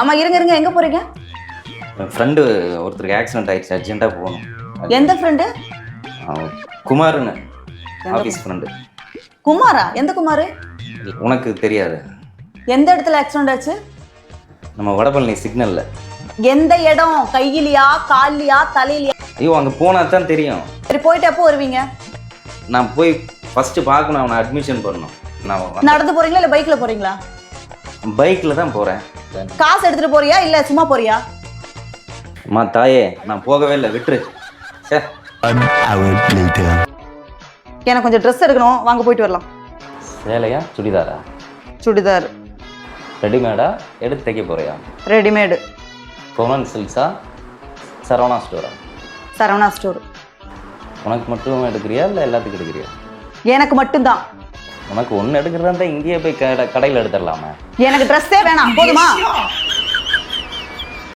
ஆமா, இருங்க இருங்க, எங்க போறீங்க? என் ஃப்ரெண்டு ஒருத்தருக்கு ஆக்சிடென்ட் ஆயிடுச்சு, அர்ஜென்ட்டாக போகணும். எந்த ஃப்ரெண்டு? குமார்னு, ஆஃபீஸ் ஃப்ரெண்டு. குமாரா? எந்த குமாரு? உனக்கு தெரியாது? எந்த இடத்துல ஆக்சிடென்ட் ஆச்சு? நம்ம வடபழனி சிக்னலில். எந்த இடம்? கையிலையா, கால்லையா, தலையிலையா? ஐயோ, அங்கே போனால் தான் தெரியும். சரி, போயிட்டு எப்போ வருவீங்க? நான் போய் ஃபஸ்ட்டு பார்க்கணும், அவனை அட்மிஷன் பண்ணணும். நான் நடந்து போறீங்களா இல்ல பைக்ல போறீங்களா? பைக்கில் தான் போகிறேன். காசு எடுத்துட்டு போறியா இல்ல சும்மா போறியா? அம்மா தாயே, நான் போகவே இல்லை, விட்டுரு. சே. எனக்கு கொஞ்சம் ட்ரெஸ் எடுக்கணும், வாங்க போயிட்டு வரலாம். சேலையா சுடிதாரா? சுடிதார். ரெடிமேடா எடுத்து தைக்க போறியா? ரெடிமேடு. பொமன் சில்க்ஸா சரவணா ஸ்டோரா? சரவணா ஸ்டோர். உனக்கு மட்டும் எடுக்கிறியா இல்லை எல்லாத்துக்கும் எடுக்கிறியா? எனக்கு மட்டும்தான். உனக்கு ஒன்று எடுக்கிறதா இருந்தால் இங்கேயே போய் கடையில் எடுத்துடலாமா? எனக்கு ட்ரெஸ்ஸே வேணாம், போதுமா?